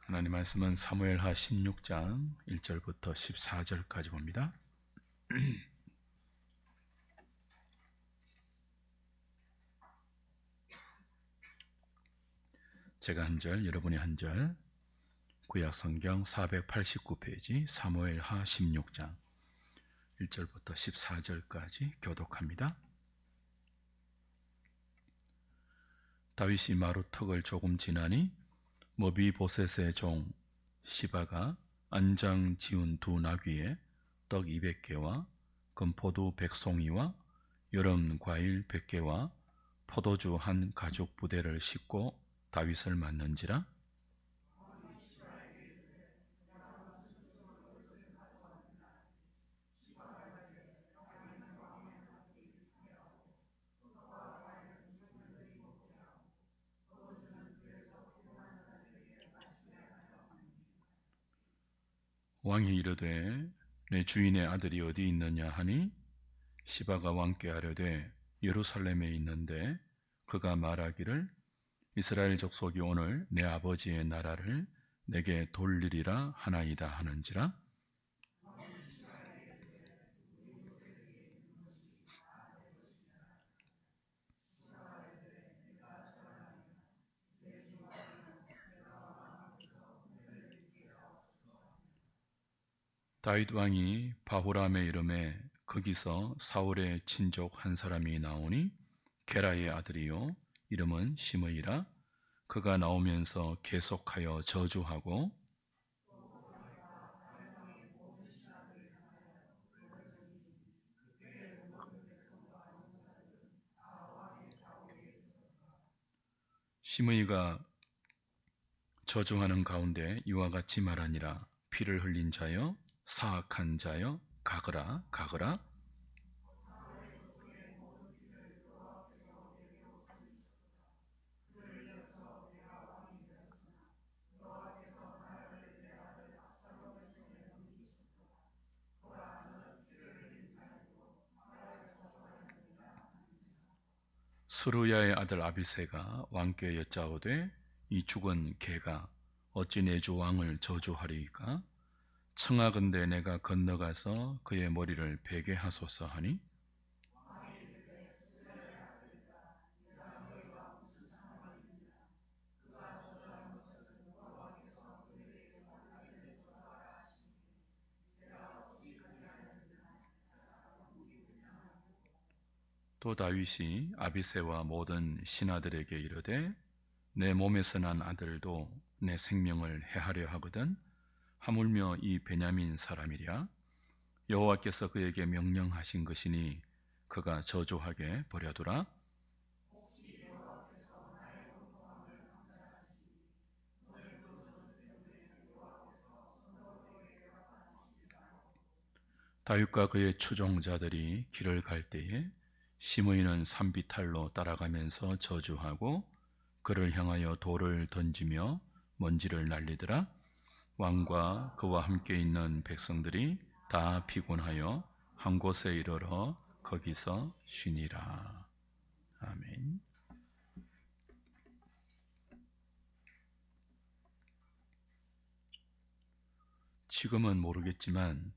하나님 말씀은 사무엘하 16장 1절부터 14절까지 봅니다. 제가 한 절, 여러분이 한 절, 구약성경 489페이지 사무엘하 16장 1절부터 14절까지 교독합니다. 다윗이 마루턱을 조금 지나니 머비보셋의 종 시바가 안장 지운 두 나귀에 떡 200개와 금포도 100송이와 여름 과일 100개와 포도주 한 가죽 부대를 싣고 다윗을 맞는지라. 왕이 이르되 내 주인의 아들이 어디 있느냐 하니 시바가 왕께 아뢰되 예루살렘에 있는데 그가 말하기를 이스라엘 족속이 오늘 내 아버지의 나라를 내게 돌리리라 하나이다 하는지라. 다윗 왕이 바후람에 이름에 거기서 사울의 친족 한 사람이 나오니 게라의 아들이요 이름은 시므이라. 그가 나오면서 계속하여 저주하고 시므이가 저주하는 가운데 이와 같이 말하니라. 피를 흘린 자여 사악한 자여 가거라 가거라. 스루야의 아들 아비새가 왕께 여짜오되 이 죽은 개가 어찌 내 주 왕을 저주하리이까? 청하건대 내가 건너가서 그의 머리를 베게 하소서 하니 또 다윗이 아비새와 모든 신하들에게 이르되 내 몸에서 난 아들도 내 생명을 해하려 하거든 하물며 이 베냐민 사람이랴. 여호와께서 그에게 명령하신 것이니 그가 저주하게 버려두라. 다윗과 그의 추종자들이 길을 갈 때에 시므이는 산비탈로 따라가면서 저주하고 그를 향하여 돌을 던지며 먼지를 날리더라. 왕과 그와 함께 있는 백성들이 다 피곤하여 한 곳에 이르러 거기서 쉬니라. 아멘. 지금은 모르겠지만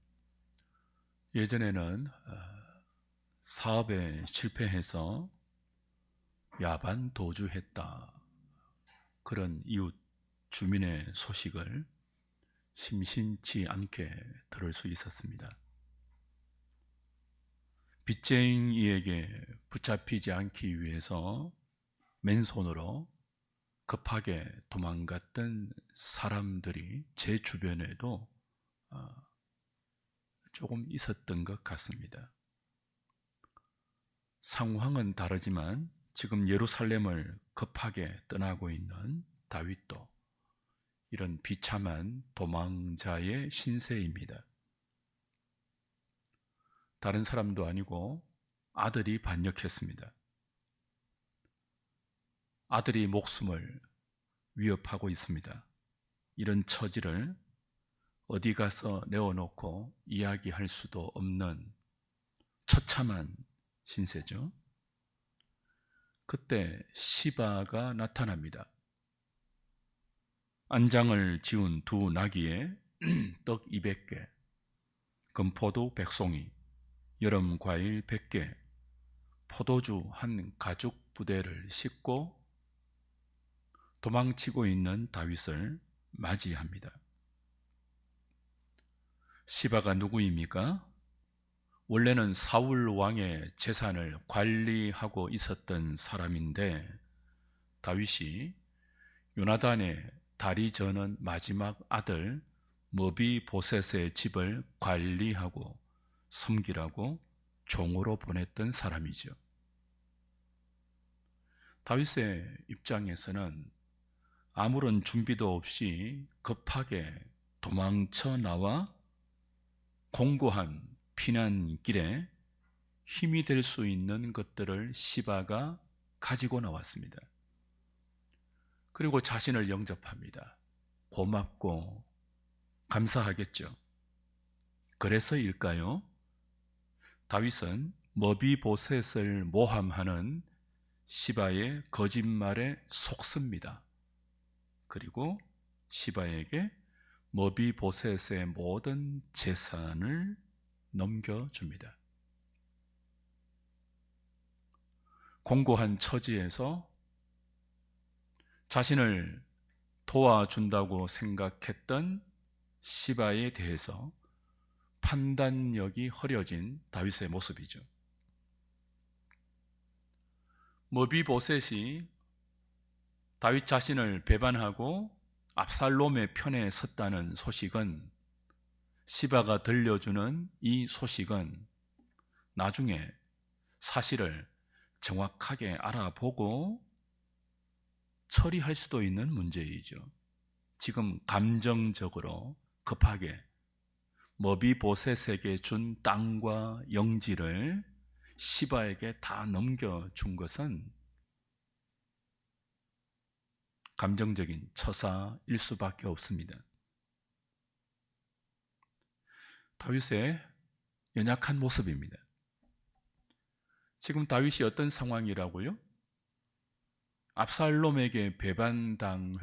예전에는 사업에 실패해서 야반 도주했다, 그런 이웃 주민의 소식을 심심치 않게 들을 수 있었습니다. 빚쟁이에게 붙잡히지 않기 위해서 맨손으로 급하게 도망갔던 사람들이 제 주변에도 조금 있었던 것 같습니다. 상황은 다르지만 지금 예루살렘을 급하게 떠나고 있는 다윗도 이런 비참한 도망자의 신세입니다. 다른 사람도 아니고 아들이 반역했습니다. 아들이 목숨을 위협하고 있습니다. 이런 처지를 어디 가서 내어놓고 이야기할 수도 없는 처참한 신세죠. 그때 시바가 나타납니다. 안장을 지운 두 나귀에 떡 200개, 금포도 100송이, 여름 과일 100개, 포도주 한 가죽 부대를 싣고 도망치고 있는 다윗을 맞이합니다. 시바가 누구입니까? 원래는 사울 왕의 재산을 관리하고 있었던 사람인데 다윗이 요나단의 다리 저는 마지막 아들 머비보셋의 집을 관리하고 섬기라고 종으로 보냈던 사람이죠. 다윗의 입장에서는 아무런 준비도 없이 급하게 도망쳐 나와 공고한 피난길에 힘이 될 수 있는 것들을 시바가 가지고 나왔습니다. 그리고 자신을 영접합니다. 고맙고 감사하겠죠. 그래서일까요? 다윗은 머비보셋을 모함하는 시바의 거짓말에 속습니다. 그리고 시바에게 머비보셋의 모든 재산을 넘겨줍니다. 공고한 처지에서 자신을 도와준다고 생각했던 시바에 대해서 판단력이 흐려진 다윗의 모습이죠. 머비보셋이 다윗 자신을 배반하고 압살롬의 편에 섰다는 소식은, 시바가 들려주는 이 소식은 나중에 사실을 정확하게 알아보고 처리할 수도 있는 문제이죠. 지금 감정적으로 급하게 머비보셋에게 준 땅과 영지를 시바에게 다 넘겨준 것은 감정적인 처사일 수밖에 없습니다. 다윗의 연약한 모습입니다. 지금 다윗이 어떤 상황이라고요? 압살롬에게 배반당해서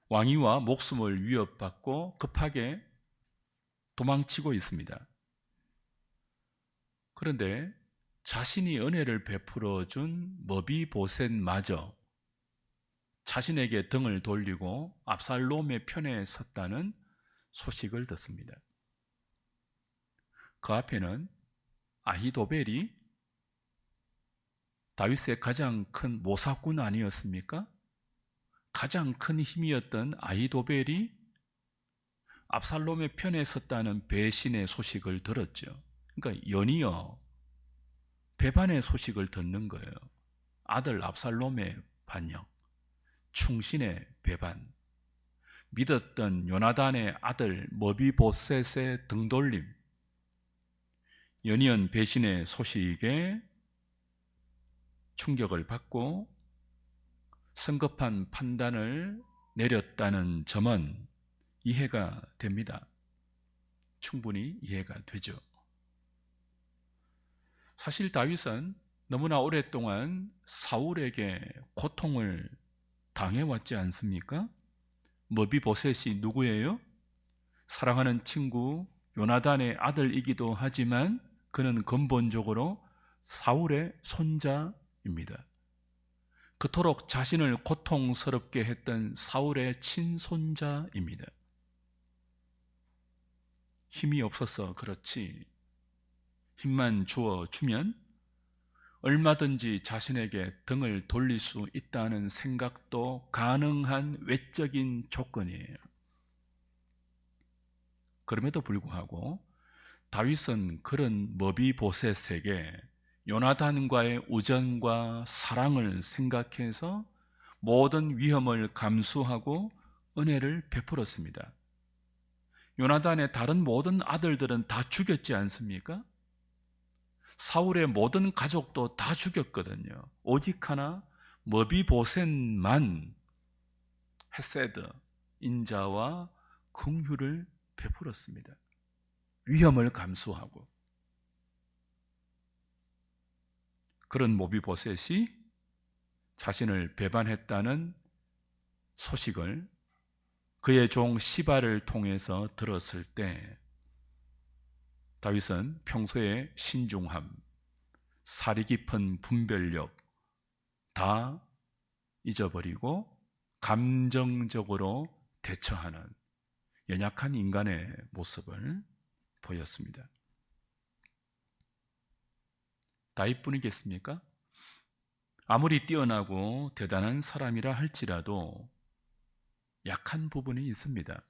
왕위와 목숨을 위협받고 급하게 도망치고 있습니다. 그런데 자신이 은혜를 베풀어 준 머비보셋마저 자신에게 등을 돌리고 압살롬의 편에 섰다는 소식을 듣습니다. 그 앞에는 아히도벨이 다윗의 가장 큰 모사꾼 아니었습니까? 가장 큰 힘이었던 아히도벨이 압살롬의 편에 섰다는 배신의 소식을 들었죠. 그러니까 연이어 배반의 소식을 듣는 거예요. 아들 압살롬의 반역, 충신의 배반, 믿었던 요나단의 아들 머비보셋의 등돌림, 연이은 배신의 소식에 충격을 받고 성급한 판단을 내렸다는 점은 이해가 됩니다. 충분히 이해가 되죠. 사실 다윗은 너무나 오랫동안 사울에게 고통을 당해왔지 않습니까? 머비보셋이 누구예요? 사랑하는 친구 요나단의 아들이기도 하지만 그는 근본적으로 사울의 손자입니다. 그토록 자신을 고통스럽게 했던 사울의 친손자입니다. 힘이 없어서 그렇지 힘만 주어주면 얼마든지 자신에게 등을 돌릴 수 있다는 생각도 가능한 외적인 조건이에요. 그럼에도 불구하고 다윗은 그런 머비보셋에게 요나단과의 우정과 사랑을 생각해서 모든 위험을 감수하고 은혜를 베풀었습니다. 요나단의 다른 모든 아들들은 다 죽였지 않습니까? 사울의 모든 가족도 다 죽였거든요. 오직 하나 머비보셋만 헤세드, 인자와 긍휼을 베풀었습니다. 위험을 감수하고. 그런 머비보셋이 자신을 배반했다는 소식을 그의 종 시바를 통해서 들었을 때 다윗은 평소에 신중함, 사리 깊은 분별력 다 잊어버리고 감정적으로 대처하는 연약한 인간의 모습을 보였습니다. 다윗뿐이겠습니까? 아무리 뛰어나고 대단한 사람이라 할지라도 약한 부분이 있습니다.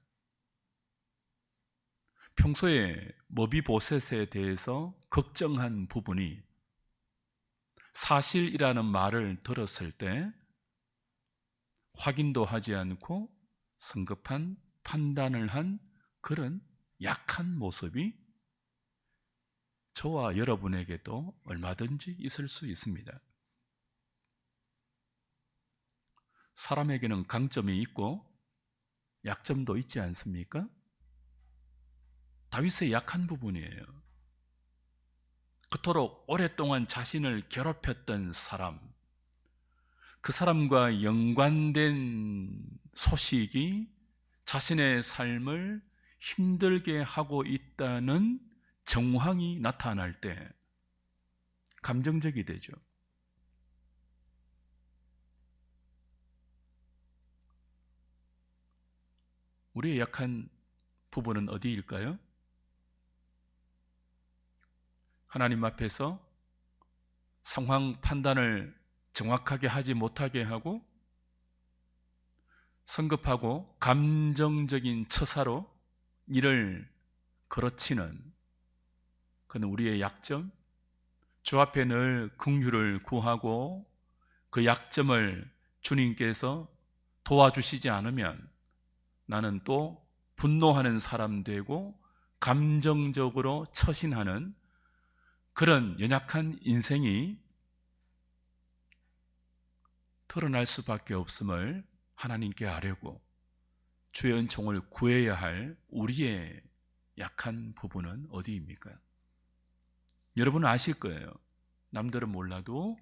평소에 머비보셋에 대해서 걱정한 부분이 사실이라는 말을 들었을 때 확인도 하지 않고 성급한 판단을 한 그런 약한 모습이 저와 여러분에게도 얼마든지 있을 수 있습니다. 사람에게는 강점이 있고 약점도 있지 않습니까? 다윗의 약한 부분이에요. 그토록 오랫동안 자신을 괴롭혔던 사람, 그 사람과 연관된 소식이 자신의 삶을 힘들게 하고 있다는 정황이 나타날 때 감정적이 되죠. 우리의 약한 부분은 어디일까요? 하나님 앞에서 상황 판단을 정확하게 하지 못하게 하고 성급하고 감정적인 처사로 일을 걸어치는 그는 우리의 약점, 주 앞에 늘 긍휼을 구하고 그 약점을 주님께서 도와주시지 않으면 나는 또 분노하는 사람 되고 감정적으로 처신하는 그런 연약한 인생이 드러날 수밖에 없음을 하나님께 아뢰고 주의 은총을 구해야 할 우리의 약한 부분은 어디입니까? 여러분은 아실 거예요. 남들은 몰라도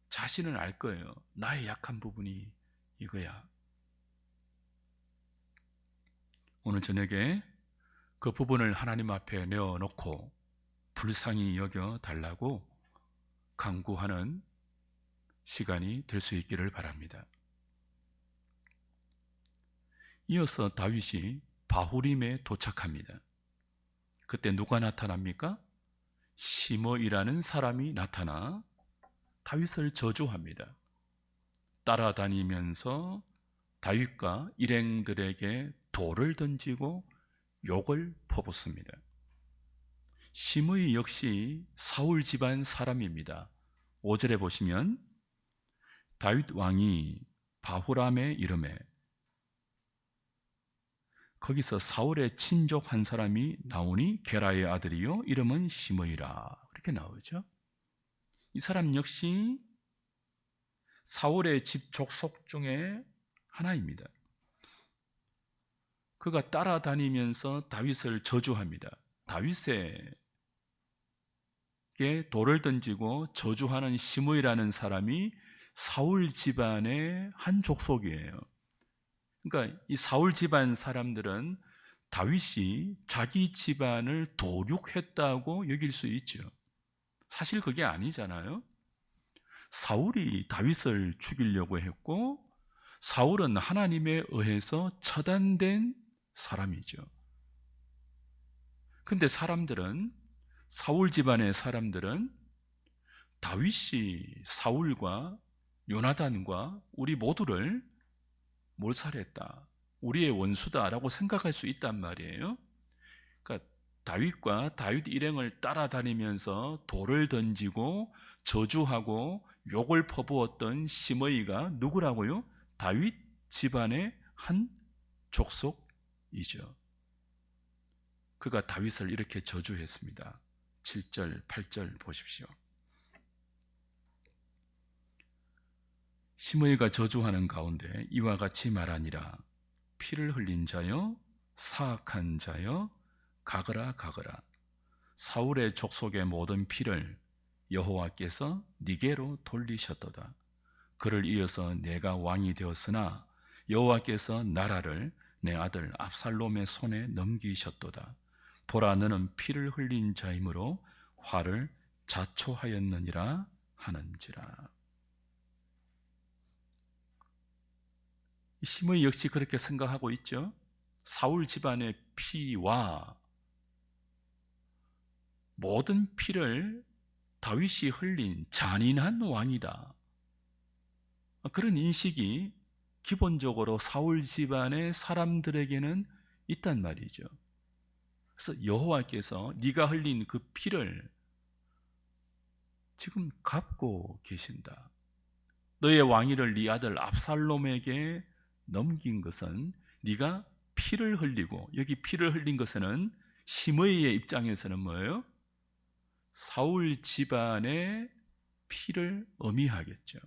자신은 알 거예요. 나의 약한 부분이 이거야. 오늘 저녁에 그 부분을 하나님 앞에 내어놓고 불쌍히 여겨 달라고 간구하는 시간이 될 수 있기를 바랍니다. 이어서 다윗이 바후림에 도착합니다. 그때 누가 나타납니까? 시므이라는 사람이 나타나 다윗을 저주합니다. 따라다니면서 다윗과 일행들에게 돌을 던지고 욕을 퍼붓습니다. 시므이 역시 사울 집안 사람입니다. 5절에 보시면 다윗 왕이 바후람의 이름에 거기서 사울의 친족 한 사람이 나오니 게라의 아들이요 이름은 시므이라 이렇게 나오죠. 이 사람 역시 사울의 집 족속 중에 하나입니다. 그가 따라다니면서 다윗을 저주합니다. 다윗에게 돌을 던지고 저주하는 시므이라는 사람이 사울 집안의 한 족속이에요. 그러니까 이 사울 집안 사람들은 다윗이 자기 집안을 도륙했다고 여길 수 있죠. 사실 그게 아니잖아요. 사울이 다윗을 죽이려고 했고 사울은 하나님에 의해서 처단된 사람이죠. 근데 사람들은 사울 집안의 사람들은 다윗이 사울과 요나단과 우리 모두를 몰살했다. 우리의 원수다라고 생각할 수 있단 말이에요. 그러니까 다윗과 다윗 일행을 따라다니면서 돌을 던지고 저주하고 욕을 퍼부었던 시므이가 누구라고요? 다윗 집안의 한 족속이죠. 그가 다윗을 이렇게 저주했습니다. 7절, 8절 보십시오. 시므이가 저주하는 가운데 이와 같이 말하니라. 피를 흘린 자여, 사악한 자여, 가거라 가거라. 사울의 족속의 모든 피를 여호와께서 네게로 돌리셨도다. 그를 이어서 내가 왕이 되었으나 여호와께서 나라를 내 아들 압살롬의 손에 넘기셨도다. 보라, 너는 피를 흘린 자이므로 화를 자초하였느니라 하는지라. 시므이 역시 그렇게 생각하고 있죠. 사울 집안의 피와 모든 피를 다윗이 흘린 잔인한 왕이다. 그런 인식이 기본적으로 사울 집안의 사람들에게는 있단 말이죠. 그래서 여호와께서 네가 흘린 그 피를 지금 갚고 계신다. 너의 왕위를 네 아들 압살롬에게 넘긴 것은 네가 피를 흘리고, 여기 피를 흘린 것은 시므이의 입장에서는 뭐예요? 사울 집안의 피를 의미하겠죠.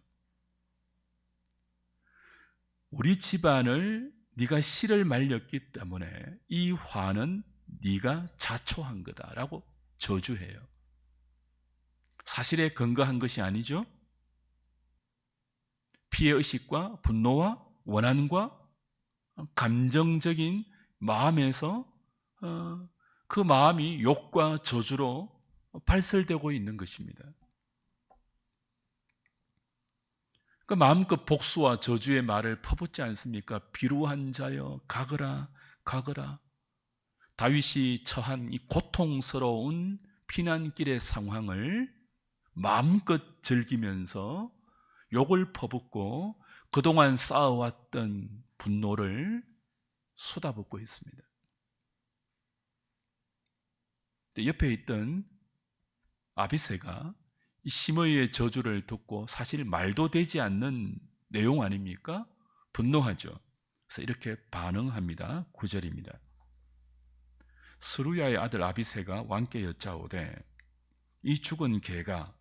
우리 집안을 네가 씨를 말렸기 때문에 이 화는 네가 자초한 거다라고 저주해요. 사실에 근거한 것이 아니죠. 피해 의식과 분노와 원한과 감정적인 마음에서 그 마음이 욕과 저주로 발설되고 있는 것입니다. 그 마음껏 복수와 저주의 말을 퍼붓지 않습니까? 비루한 자여 가거라 가거라. 다윗이 처한 이 고통스러운 피난길의 상황을 마음껏 즐기면서 욕을 퍼붓고 그동안 쌓아왔던 분노를 쏟아붓고 있습니다. 옆에 있던 아비새가 이 시므이의 저주를 듣고 사실 말도 되지 않는 내용 아닙니까? 분노하죠. 그래서 이렇게 반응합니다. 9절입니다. 스루야의 아들 아비새가 왕께 여짜오되 이 죽은 개가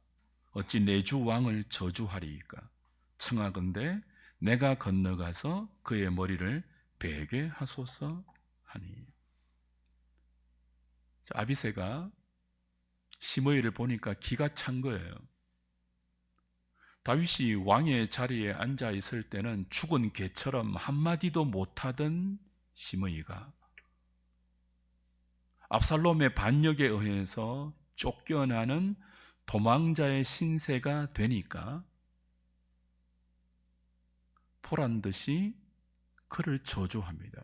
어찌 내 주 왕을 저주하리이까? 청하건대 내가 건너가서 그의 머리를 베게 하소서 하니. 아비새가 시므이를 보니까 기가 찬 거예요. 다윗이 왕의 자리에 앉아 있을 때는 죽은 개처럼 한마디도 못하던 시므이가 압살롬의 반역에 의해서 쫓겨나는 도망자의 신세가 되니까 보란듯이 그를 저주합니다.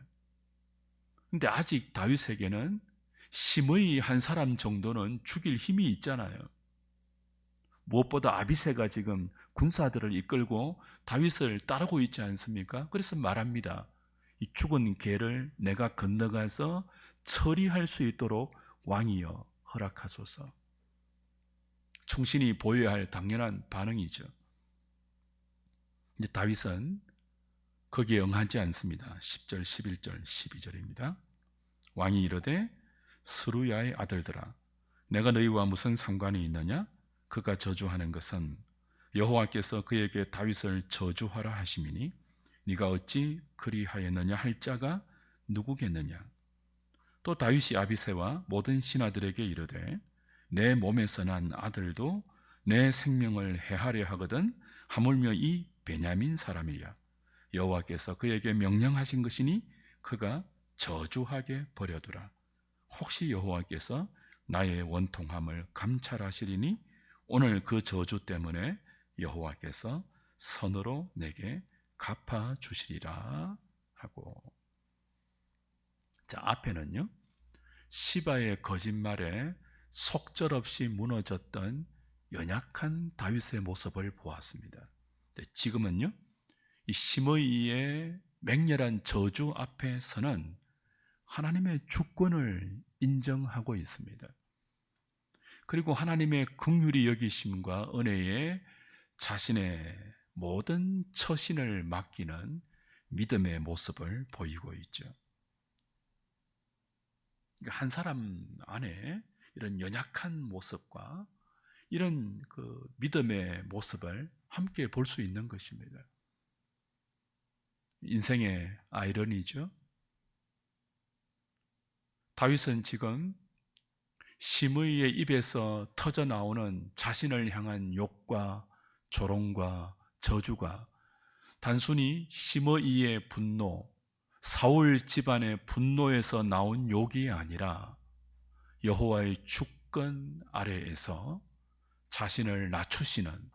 근데 아직 다윗에게는 시므이 한 사람 정도는 죽일 힘이 있잖아요. 무엇보다 아비새가 지금 군사들을 이끌고 다윗을 따르고 있지 않습니까? 그래서 말합니다. 이 죽은 개를 내가 건너가서 처리할 수 있도록 왕이여 허락하소서. 충신이 보여야 할 당연한 반응이죠. 근데 다윗은 거기에 응하지 않습니다. 10절, 11절, 12절입니다. 왕이 이르되 스루야의 아들들아, 내가 너희와 무슨 상관이 있느냐? 그가 저주하는 것은 여호와께서 그에게 다윗을 저주하라 하심이니 네가 어찌 그리하였느냐 할 자가 누구겠느냐? 또 다윗이 아비새와 모든 신하들에게 이르되 내 몸에서 난 아들도 내 생명을 해하려 하거든 하물며 이 베냐민 사람이야. 여호와께서 그에게 명령하신 것이니 그가 저주하게 버려두라. 혹시 여호와께서 나의 원통함을 감찰하시리니 오늘 그 저주 때문에 여호와께서 선으로 내게 갚아주시리라 하고. 자, 앞에는요 시바의 거짓말에 속절없이 무너졌던 연약한 다윗의 모습을 보았습니다. 지금은요 이 시므이의 맹렬한 저주 앞에서는 하나님의 주권을 인정하고 있습니다. 그리고 하나님의 긍휼히 여기심과 은혜에 자신의 모든 처신을 맡기는 믿음의 모습을 보이고 있죠. 한 사람 안에 이런 연약한 모습과 이런 그 믿음의 모습을 함께 볼 수 있는 것입니다. 인생의 아이러니죠. 다윗은 지금 시므이의 입에서 터져 나오는 자신을 향한 욕과 조롱과 저주가 단순히 심어이의 분노, 사울 집안의 분노에서 나온 욕이 아니라 여호와의 주권 아래에서 자신을 낮추시는,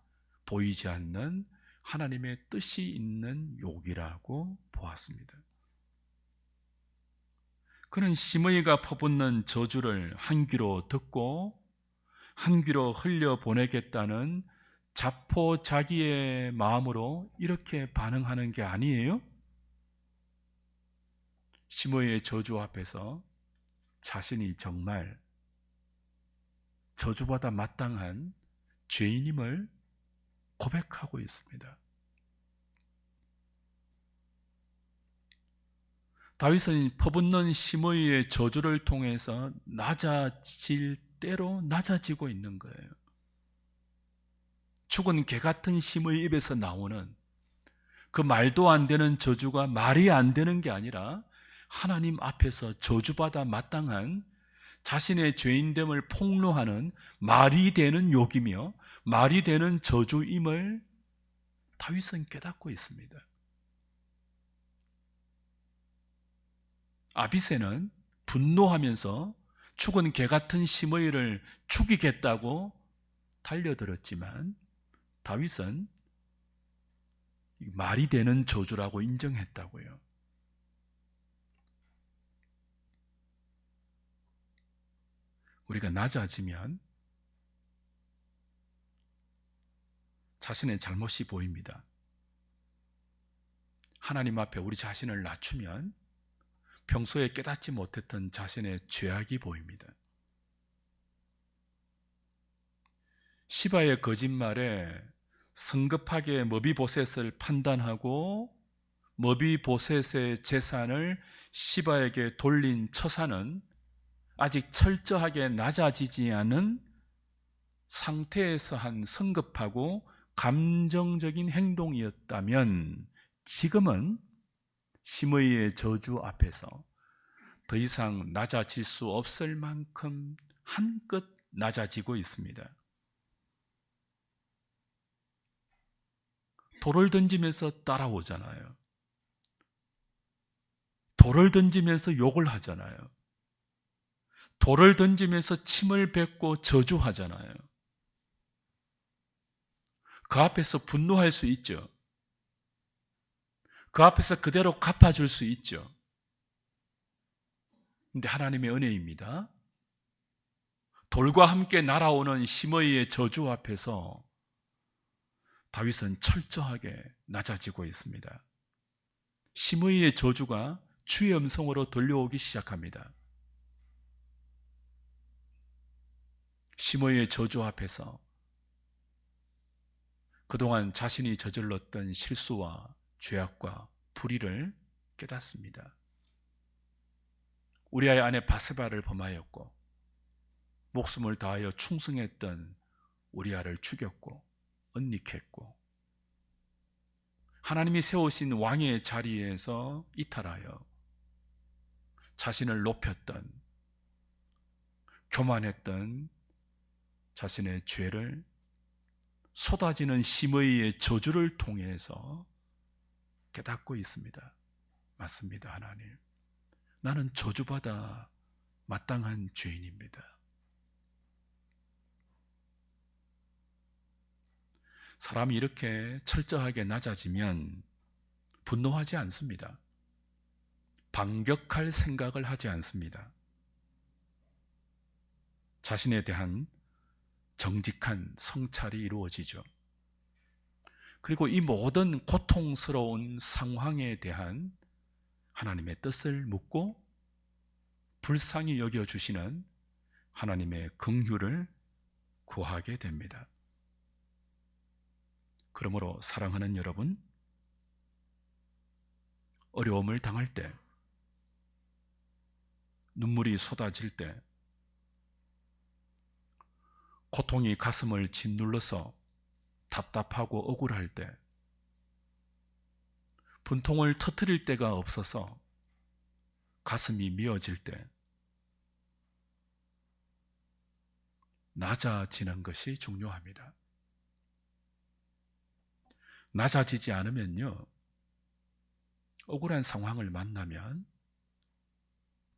보이지 않는 하나님의 뜻이 있는 욕이라고 보았습니다. 그는 심의가 퍼붓는 저주를 한 귀로 듣고 한 귀로 흘려보내겠다는 자포자기의 마음으로 이렇게 반응하는 게 아니에요. 심의의 저주 앞에서 자신이 정말 저주받아 마땅한 죄인임을 고백하고 있습니다. 다윗은 퍼붓는 심의의 저주를 통해서 낮아질 대로 낮아지고 있는 거예요. 죽은 개 같은 심의 입에서 나오는 그 말도 안 되는 저주가 말이 안 되는 게 아니라 하나님 앞에서 저주받아 마땅한 자신의 죄인됨을 폭로하는 말이 되는 욕이며 말이 되는 저주임을 다윗은 깨닫고 있습니다. 아비새는 분노하면서 죽은 개 같은 심의를 죽이겠다고 달려들었지만 다윗은 말이 되는 저주라고 인정했다고요. 우리가 낮아지면 자신의 잘못이 보입니다. 하나님 앞에 우리 자신을 낮추면 평소에 깨닫지 못했던 자신의 죄악이 보입니다. 시바의 거짓말에 성급하게 머비보셋을 판단하고 머비보셋의 재산을 시바에게 돌린 처사는 아직 철저하게 낮아지지 않은 상태에서 한 성급하고 감정적인 행동이었다면 지금은 심의의 저주 앞에서 더 이상 낮아질 수 없을 만큼 한껏 낮아지고 있습니다. 돌을 던지면서 따라오잖아요. 돌을 던지면서 욕을 하잖아요. 돌을 던지면서 침을 뱉고 저주하잖아요. 그 앞에서 분노할 수 있죠. 그 앞에서 그대로 갚아줄 수 있죠. 근데 하나님의 은혜입니다. 돌과 함께 날아오는 심의의 저주 앞에서 다윗은 철저하게 낮아지고 있습니다. 심의의 저주가 주의 음성으로 들려오기 시작합니다. 심의의 저주 앞에서 그동안 자신이 저질렀던 실수와 죄악과 불의를 깨닫습니다. 우리아의 아내 바세바를 범하였고 목숨을 다하여 충성했던 우리아를 죽였고 은닉했고 하나님이 세우신 왕의 자리에서 이탈하여 자신을 높였던 교만했던 자신의 죄를 쏟아지는 심의의 저주를 통해서 깨닫고 있습니다. 맞습니다, 하나님. 나는 저주받아 마땅한 죄인입니다. 사람이 이렇게 철저하게 낮아지면 분노하지 않습니다. 반격할 생각을 하지 않습니다. 자신에 대한 정직한 성찰이 이루어지죠. 그리고 이 모든 고통스러운 상황에 대한 하나님의 뜻을 묻고 불쌍히 여겨주시는 하나님의 긍휼을 구하게 됩니다. 그러므로 사랑하는 여러분, 어려움을 당할 때, 눈물이 쏟아질 때, 고통이 가슴을 짓눌러서 답답하고 억울할 때, 분통을 터뜨릴 데가 없어서 가슴이 미어질 때, 낮아지는 것이 중요합니다. 낮아지지 않으면요, 억울한 상황을 만나면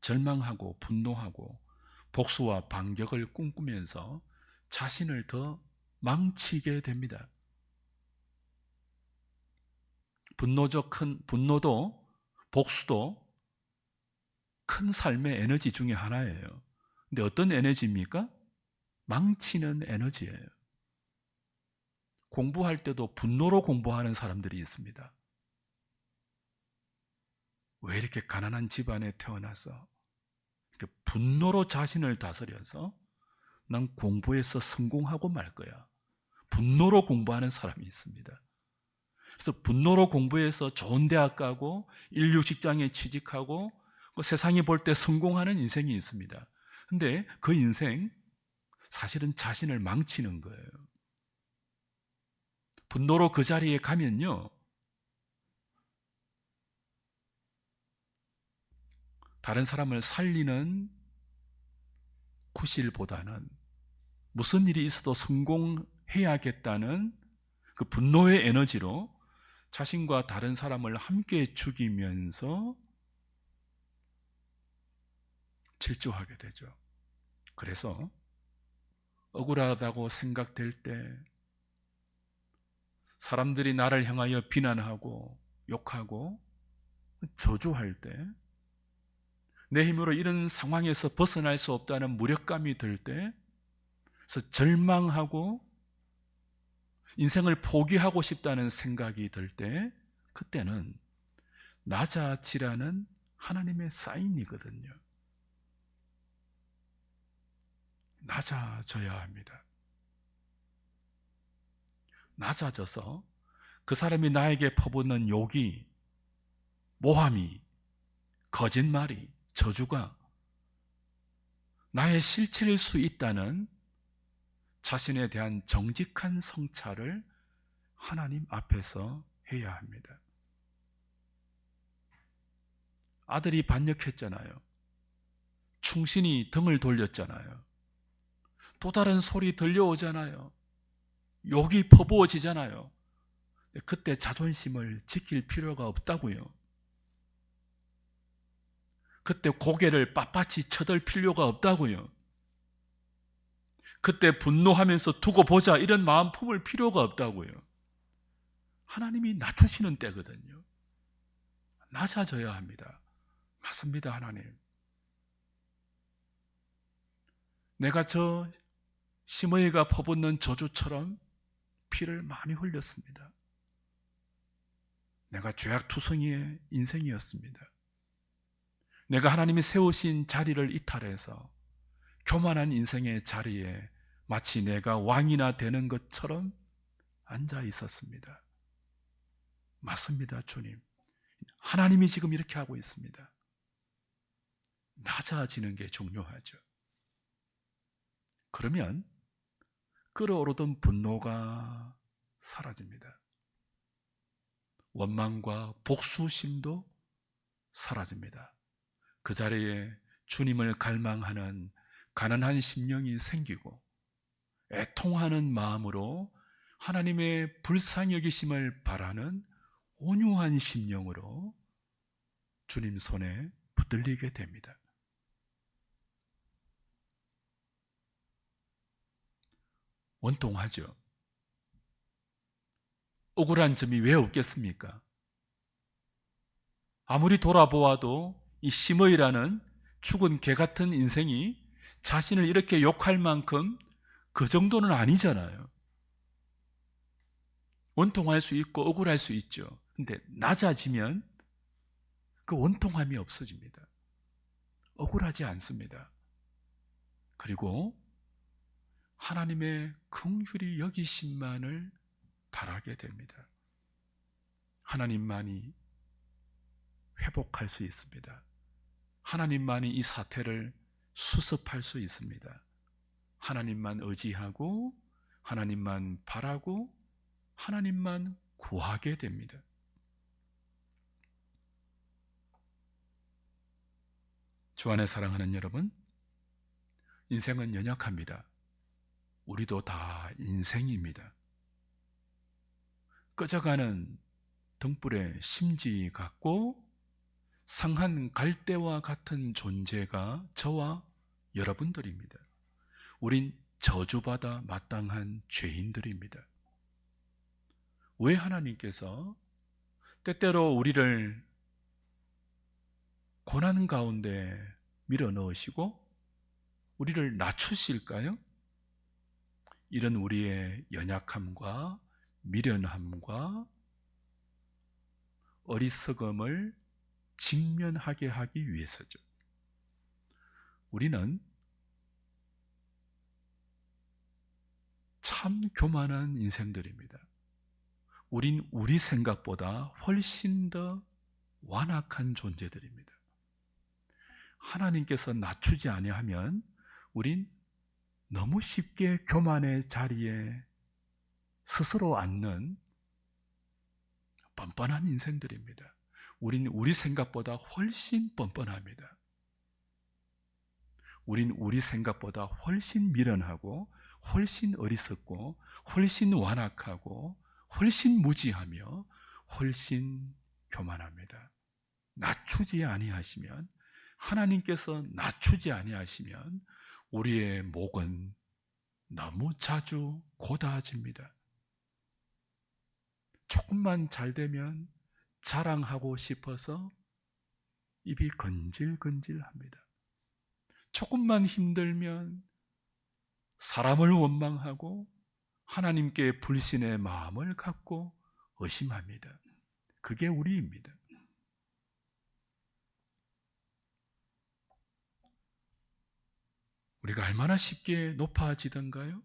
절망하고 분노하고 복수와 반격을 꿈꾸면서 자신을 더 망치게 됩니다. 분노도 복수도 큰 삶의 에너지 중에 하나예요. 근데 어떤 에너지입니까? 망치는 에너지예요. 공부할 때도 분노로 공부하는 사람들이 있습니다. 왜 이렇게 가난한 집안에 태어나서 분노로 자신을 다스려서 난 공부에서 성공하고 말 거야. 분노로 공부하는 사람이 있습니다. 그래서 분노로 공부해서 좋은 대학 가고 인류 직장에 취직하고 세상이 볼 때 성공하는 인생이 있습니다. 근데 그 인생 사실은 자신을 망치는 거예요. 분노로 그 자리에 가면요, 다른 사람을 살리는 구실보다는 무슨 일이 있어도 성공해야겠다는 그 분노의 에너지로 자신과 다른 사람을 함께 죽이면서 질주하게 되죠. 그래서 억울하다고 생각될 때, 사람들이 나를 향하여 비난하고 욕하고 저주할 때, 내 힘으로 이런 상황에서 벗어날 수 없다는 무력감이 들 때, 그래서 절망하고 인생을 포기하고 싶다는 생각이 들 때, 그때는 낮아지라는 하나님의 사인이거든요. 낮아져야 합니다. 낮아져서 그 사람이 나에게 퍼붓는 욕이, 모함이, 거짓말이, 저주가 나의 실체일 수 있다는 자신에 대한 정직한 성찰을 하나님 앞에서 해야 합니다. 아들이 반역했잖아요. 충신이 등을 돌렸잖아요. 또 다른 소리 들려오잖아요. 욕이 퍼부어지잖아요. 그때 자존심을 지킬 필요가 없다고요. 그때 고개를 빳빳이 쳐들 필요가 없다고요. 그때 분노하면서 두고 보자 이런 마음 품을 필요가 없다고요. 하나님이 낮추시는 때거든요. 낮아져야 합니다. 맞습니다, 하나님. 내가 저 시므이가 퍼붓는 저주처럼 피를 많이 흘렸습니다. 내가 죄악투성이의 인생이었습니다. 내가 하나님이 세우신 자리를 이탈해서 교만한 인생의 자리에 마치 내가 왕이나 되는 것처럼 앉아 있었습니다. 맞습니다, 주님. 하나님이 지금 이렇게 하고 있습니다. 낮아지는 게 중요하죠. 그러면 끓어오르던 분노가 사라집니다. 원망과 복수심도 사라집니다. 그 자리에 주님을 갈망하는 가난한 심령이 생기고 애통하는 마음으로 하나님의 불쌍히 여기심을 바라는 온유한 심령으로 주님 손에 붙들리게 됩니다. 원통하죠. 억울한 점이 왜 없겠습니까? 아무리 돌아보아도 이 시므이라는 죽은 개 같은 인생이 자신을 이렇게 욕할 만큼 그 정도는 아니잖아요. 원통할 수 있고 억울할 수 있죠. 근데 낮아지면 그 원통함이 없어집니다. 억울하지 않습니다. 그리고 하나님의 긍휼히 여기심만을 바라게 됩니다. 하나님만이 회복할 수 있습니다. 하나님만이 이 사태를 수습할 수 있습니다. 하나님만 의지하고 하나님만 바라고 하나님만 구하게 됩니다. 주 안에 사랑하는 여러분, 인생은 연약합니다. 우리도 다 인생입니다. 꺼져가는 등불의 심지 같고 상한 갈대와 같은 존재가 저와 여러분들입니다. 우린 저주받아 마땅한 죄인들입니다. 왜 하나님께서 때때로 우리를 고난 가운데 밀어넣으시고 우리를 낮추실까요? 이런 우리의 연약함과 미련함과 어리석음을 직면하게 하기 위해서죠. 우리는 참 교만한 인생들입니다. 우린 우리 생각보다 훨씬 더 완악한 존재들입니다. 하나님께서 낮추지 아니하면 우린 너무 쉽게 교만의 자리에 스스로 앉는 뻔뻔한 인생들입니다. 우린 우리 생각보다 훨씬 뻔뻔합니다. 우린 우리 생각보다 훨씬 미련하고 훨씬 어리석고 훨씬 완악하고 훨씬 무지하며 훨씬 교만합니다. 낮추지 아니하시면, 하나님께서 낮추지 아니하시면 우리의 목은 너무 자주 고다집니다. 조금만 잘 되면 자랑하고 싶어서 입이 건질건질합니다. 조금만 힘들면 사람을 원망하고 하나님께 불신의 마음을 갖고 의심합니다. 그게 우리입니다. 우리가 얼마나 쉽게 높아지던가요?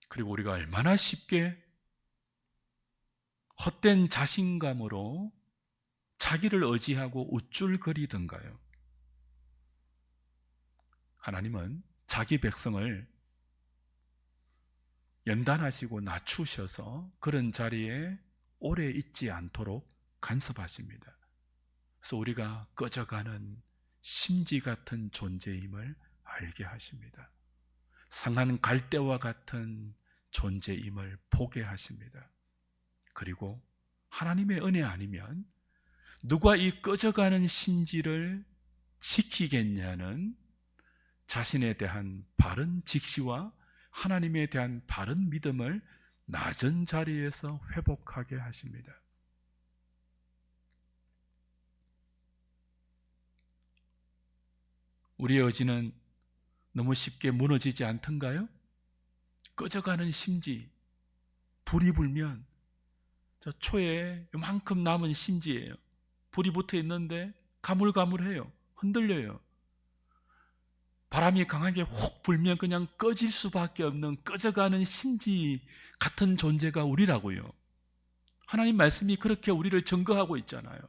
그리고 우리가 얼마나 쉽게 헛된 자신감으로 자기를 의지하고 우쭐거리던가요? 하나님은 자기 백성을 연단하시고 낮추셔서 그런 자리에 오래 있지 않도록 간섭하십니다. 그래서 우리가 꺼져가는 심지 같은 존재임을 알게 하십니다. 상한 갈대와 같은 존재임을 보게 하십니다. 그리고 하나님의 은혜 아니면 누가 이 꺼져가는 심지를 지키겠냐는 자신에 대한 바른 직시와 하나님에 대한 바른 믿음을 낮은 자리에서 회복하게 하십니다. 우리의 의지는 너무 쉽게 무너지지 않던가요? 꺼져가는 심지, 불이 불면 저 초에 요만큼 남은 심지예요. 불이 붙어 있는데 가물가물해요. 흔들려요. 바람이 강하게 훅 불면 그냥 꺼질 수밖에 없는 꺼져가는 심지 같은 존재가 우리라고요. 하나님 말씀이 그렇게 우리를 증거하고 있잖아요.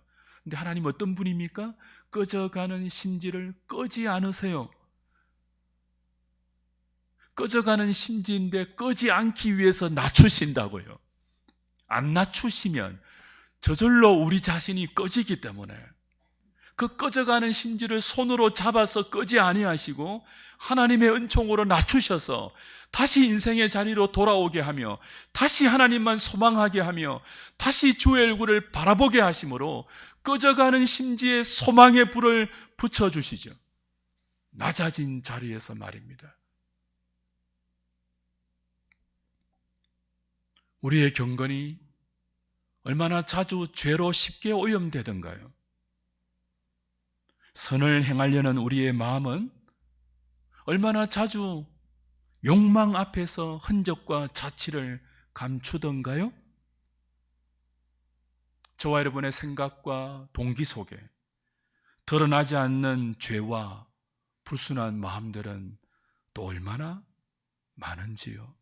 근데 하나님 어떤 분입니까? 꺼져가는 심지를 끄지 않으세요. 꺼져가는 심지인데 끄지 않기 위해서 낮추신다고요. 안 낮추시면 저절로 우리 자신이 꺼지기 때문에 그 꺼져가는 심지를 손으로 잡아서 끄지 아니하시고 하나님의 은총으로 낮추셔서 다시 인생의 자리로 돌아오게 하며 다시 하나님만 소망하게 하며 다시 주의 얼굴을 바라보게 하심으로 꺼져가는 심지에 소망의 불을 붙여주시죠. 낮아진 자리에서 말입니다. 우리의 경건이 얼마나 자주 죄로 쉽게 오염되던가요? 선을 행하려는 우리의 마음은 얼마나 자주 욕망 앞에서 흔적과 자취를 감추던가요? 저와 여러분의 생각과 동기 속에 드러나지 않는 죄와 불순한 마음들은 또 얼마나 많은지요.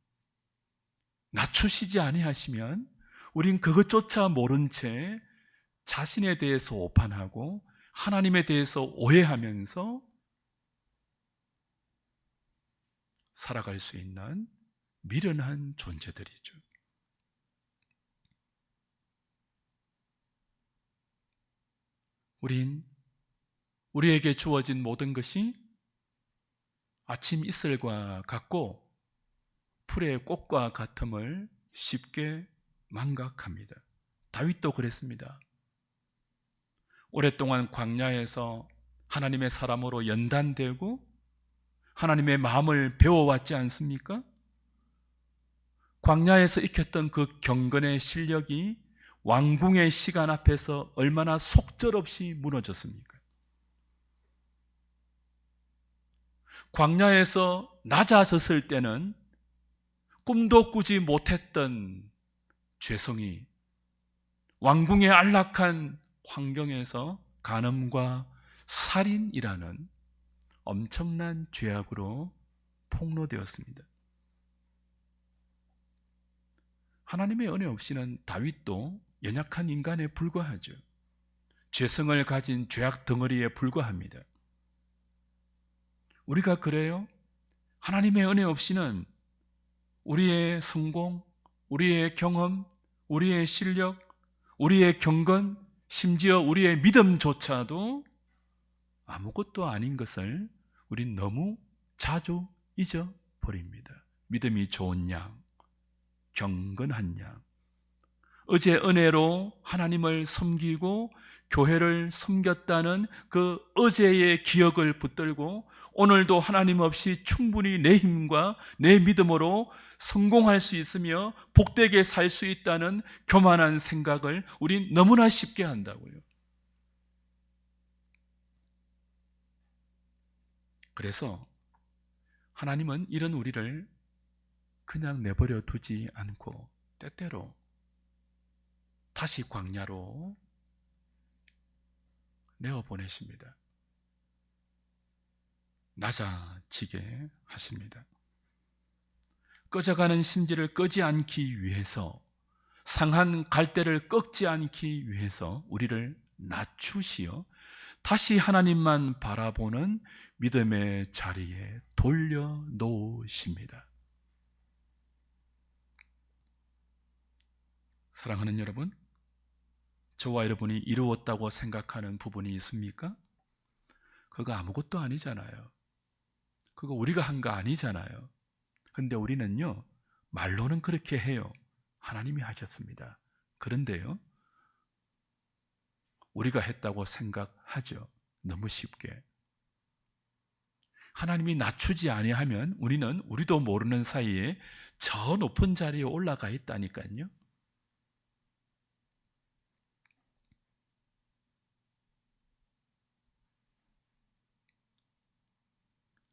낮추시지 아니하시면 우린 그것조차 모른 채 자신에 대해서 오판하고 하나님에 대해서 오해하면서 살아갈 수 있는 미련한 존재들이죠. 우리에게 주어진 모든 것이 아침 이슬과 같고 풀의 꽃과 같음을 쉽게 망각합니다. 다윗도 그랬습니다. 오랫동안 광야에서 하나님의 사람으로 연단되고 하나님의 마음을 배워왔지 않습니까? 광야에서 익혔던 그 경건의 실력이 왕궁의 시간 앞에서 얼마나 속절없이 무너졌습니까? 광야에서 낮아졌을 때는 꿈도 꾸지 못했던 죄성이 왕궁의 안락한 환경에서 간음과 살인이라는 엄청난 죄악으로 폭로되었습니다. 하나님의 은혜 없이는 다윗도 연약한 인간에 불과하죠. 죄성을 가진 죄악 덩어리에 불과합니다. 우리가 그래요? 하나님의 은혜 없이는 우리의 성공, 우리의 경험, 우리의 실력, 우리의 경건, 심지어 우리의 믿음조차도 아무것도 아닌 것을 우린 너무 자주 잊어버립니다. 믿음이 좋은 양, 경건한 양, 어제 은혜로 하나님을 섬기고 교회를 섬겼다는 그 어제의 기억을 붙들고 오늘도 하나님 없이 충분히 내 힘과 내 믿음으로 성공할 수 있으며 복되게 살 수 있다는 교만한 생각을 우린 너무나 쉽게 한다고요. 그래서 하나님은 이런 우리를 그냥 내버려 두지 않고 때때로 다시 광야로 내어보내십니다. 낮아지게 하십니다. 꺼져가는 심지를 끄지 않기 위해서, 상한 갈대를 꺾지 않기 위해서 우리를 낮추시어 다시 하나님만 바라보는 믿음의 자리에 돌려놓으십니다. 사랑하는 여러분, 저와 여러분이 이루었다고 생각하는 부분이 있습니까? 그거 아무것도 아니잖아요. 그거 우리가 한 거 아니잖아요. 근데 우리는요, 말로는 그렇게 해요. 하나님이 하셨습니다. 그런데요, 우리가 했다고 생각하죠. 너무 쉽게. 하나님이 낮추지 아니하면 우리는 우리도 모르는 사이에 저 높은 자리에 올라가 있다니까요.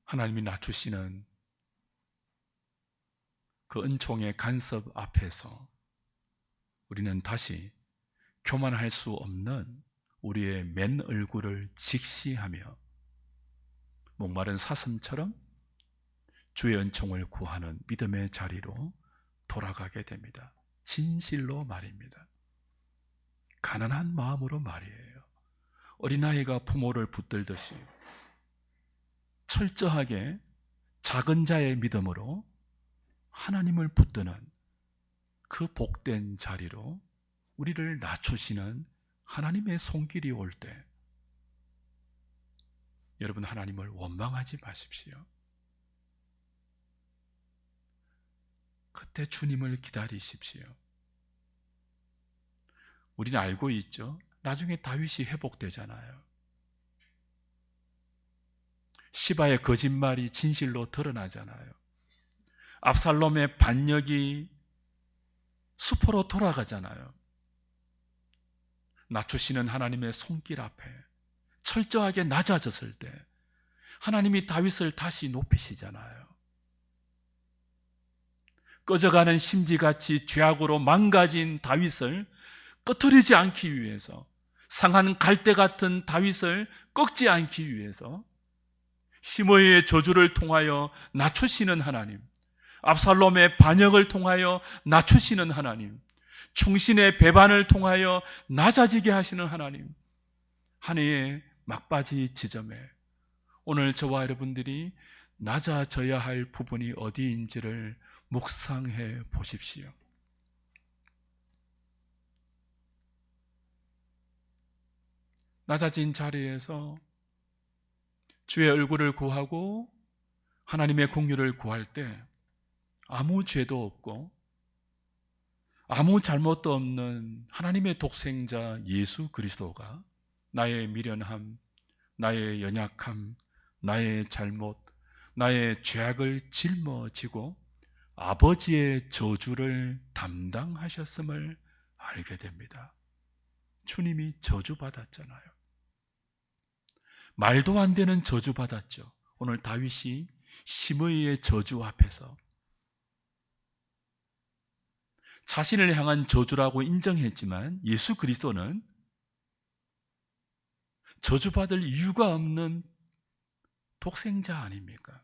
하나님이 낮추시는 그 은총의 간섭 앞에서 우리는 다시 교만할 수 없는 우리의 맨 얼굴을 직시하며 목마른 사슴처럼 주의 은총을 구하는 믿음의 자리로 돌아가게 됩니다. 진실로 말입니다. 가난한 마음으로 말이에요. 어린아이가 부모를 붙들듯이 철저하게 작은 자의 믿음으로 하나님을 붙드는 그 복된 자리로 우리를 낮추시는 하나님의 손길이 올 때 여러분, 하나님을 원망하지 마십시오. 그때 주님을 기다리십시오. 우리는 알고 있죠. 나중에 다윗이 회복되잖아요. 시바의 거짓말이 진실로 드러나잖아요. 압살롬의 반역이 수포로 돌아가잖아요. 낮추시는 하나님의 손길 앞에 철저하게 낮아졌을 때 하나님이 다윗을 다시 높이시잖아요. 꺼져가는 심지같이 죄악으로 망가진 다윗을 꺼트리지 않기 위해서, 상한 갈대 같은 다윗을 꺾지 않기 위해서 시므이의 저주를 통하여 낮추시는 하나님, 압살롬의 반역을 통하여 낮추시는 하나님, 충신의 배반을 통하여 낮아지게 하시는 하나님, 한 해의 막바지 지점에 오늘 저와 여러분들이 낮아져야 할 부분이 어디인지를 묵상해 보십시오. 낮아진 자리에서 주의 얼굴을 구하고 하나님의 공유를 구할 때 아무 죄도 없고 아무 잘못도 없는 하나님의 독생자 예수 그리스도가 나의 미련함, 나의 연약함, 나의 잘못, 나의 죄악을 짊어지고 아버지의 저주를 담당하셨음을 알게 됩니다. 주님이 저주받았잖아요. 말도 안 되는 저주받았죠. 오늘 다윗이 심의의 저주 앞에서 자신을 향한 저주라고 인정했지만 예수 그리스도는 저주받을 이유가 없는 독생자 아닙니까?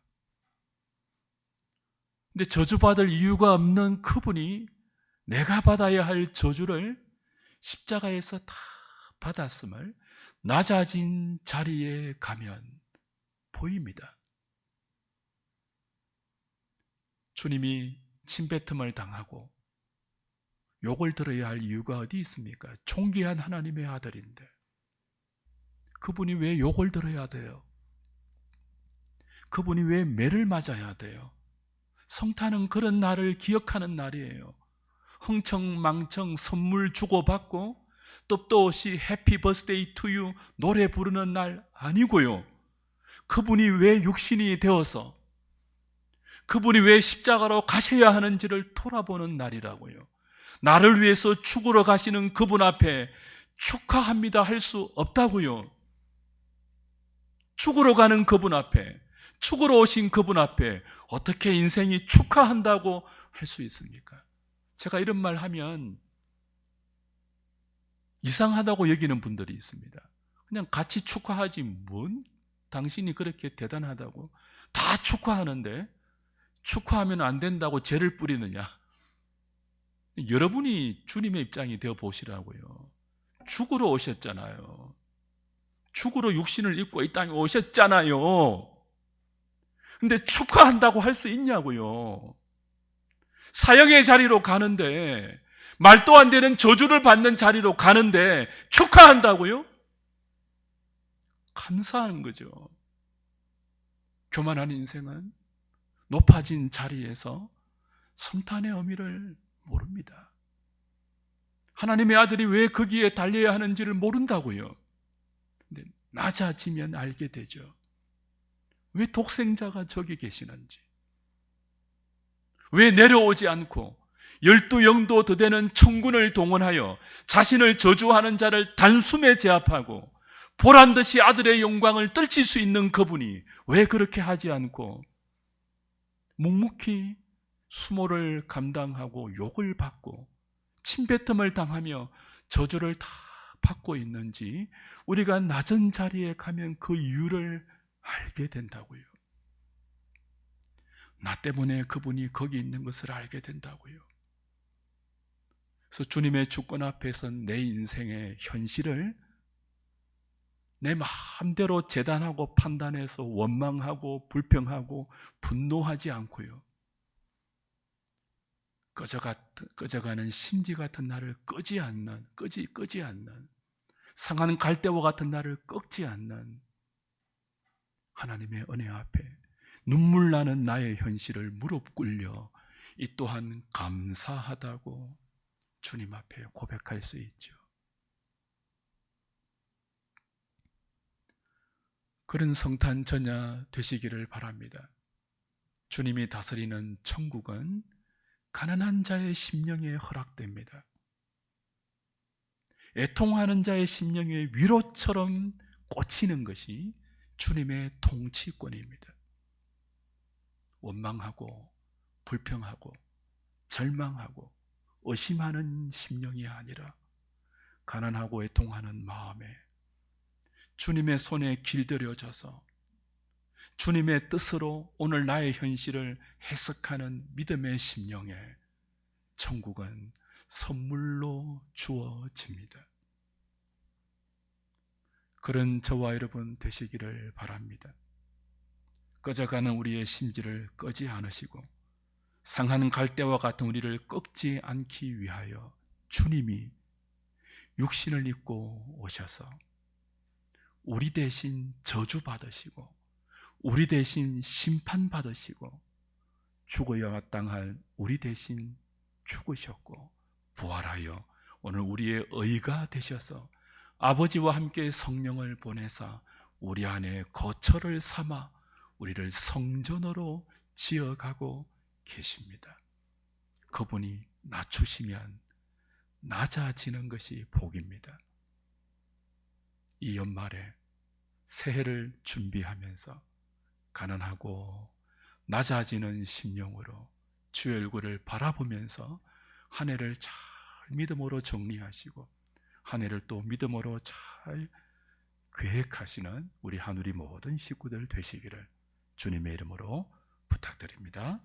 근데 저주받을 이유가 없는 그분이 내가 받아야 할 저주를 십자가에서 다 받았음을 낮아진 자리에 가면 보입니다. 주님이 침뱉음을 당하고 욕을 들어야 할 이유가 어디 있습니까? 존귀한 하나님의 아들인데 그분이 왜 욕을 들어야 돼요? 그분이 왜 매를 맞아야 돼요? 성탄은 그런 날을 기억하는 날이에요. 흥청망청 선물 주고받고 뜻도 없이 해피 버스데이 투 유 노래 부르는 날 아니고요. 그분이 왜 육신이 되어서 그분이 왜 십자가로 가셔야 하는지를 돌아보는 날이라고요. 나를 위해서 죽으러 가시는 그분 앞에 축하합니다 할 수 없다고요. 죽으러 가는 그분 앞에, 죽으러 오신 그분 앞에 어떻게 인생이 축하한다고 할 수 있습니까? 제가 이런 말 하면 이상하다고 여기는 분들이 있습니다. 그냥 같이 축하하지 뭔 당신이 그렇게 대단하다고 다 축하하는데 축하하면 안 된다고 죄를 뿌리느냐? 여러분이 주님의 입장이 되어 보시라고요. 죽으러 오셨잖아요. 죽으러 육신을 입고 이 땅에 오셨잖아요. 근데 축하한다고 할 수 있냐고요. 사형의 자리로 가는데, 말도 안 되는 저주를 받는 자리로 가는데 축하한다고요? 감사하는 거죠. 교만한 인생은 높아진 자리에서 성탄의 의미를 모릅니다. 하나님의 아들이 왜 거기에 달려야 하는지를 모른다고요. 근데 낮아지면 알게 되죠. 왜 독생자가 저기 계시는지, 왜 내려오지 않고 12영도 더 되는 천군을 동원하여 자신을 저주하는 자를 단숨에 제압하고 보란듯이 아들의 영광을 떨칠 수 있는 그분이 왜 그렇게 하지 않고 묵묵히 수모를 감당하고 욕을 받고 침뱉음을 당하며 저주를 다 받고 있는지 우리가 낮은 자리에 가면 그 이유를 알게 된다고요. 나 때문에 그분이 거기 있는 것을 알게 된다고요. 그래서 주님의 주권 앞에서 내 인생의 현실을 내 마음대로 재단하고 판단해서 원망하고 불평하고 분노하지 않고요. 꺼져가는 심지 같은 나를 끄지 않는 상하는 갈대와 같은 나를 꺾지 않는 하나님의 은혜 앞에 눈물 나는 나의 현실을 무릎 꿇려 이 또한 감사하다고 주님 앞에 고백할 수 있죠. 그런 성탄 전야 되시기를 바랍니다. 주님이 다스리는 천국은 가난한 자의 심령에 허락됩니다. 애통하는 자의 심령에 위로처럼 꽂히는 것이 주님의 통치권입니다. 원망하고 불평하고 절망하고 의심하는 심령이 아니라 가난하고 애통하는 마음에 주님의 손에 길들여져서 주님의 뜻으로 오늘 나의 현실을 해석하는 믿음의 심령에 천국은 선물로 주어집니다. 그런 저와 여러분 되시기를 바랍니다. 꺼져가는 우리의 심지를 끄지 않으시고 상하는 갈대와 같은 우리를 꺾지 않기 위하여 주님이 육신을 입고 오셔서 우리 대신 저주받으시고 우리 대신 심판받으시고 죽어야 마땅할 우리 대신 죽으셨고 부활하여 오늘 우리의 의가 되셔서 아버지와 함께 성령을 보내사 우리 안에 거처를 삼아 우리를 성전으로 지어가고 계십니다. 그분이 낮추시면 낮아지는 것이 복입니다. 이 연말에 새해를 준비하면서 가난하고 낮아지는 심령으로 주의 얼굴을 바라보면서 한 해를 잘 믿음으로 정리하시고 한 해를 또 믿음으로 잘 계획하시는 우리 하누리 모든 식구들 되시기를 주님의 이름으로 부탁드립니다.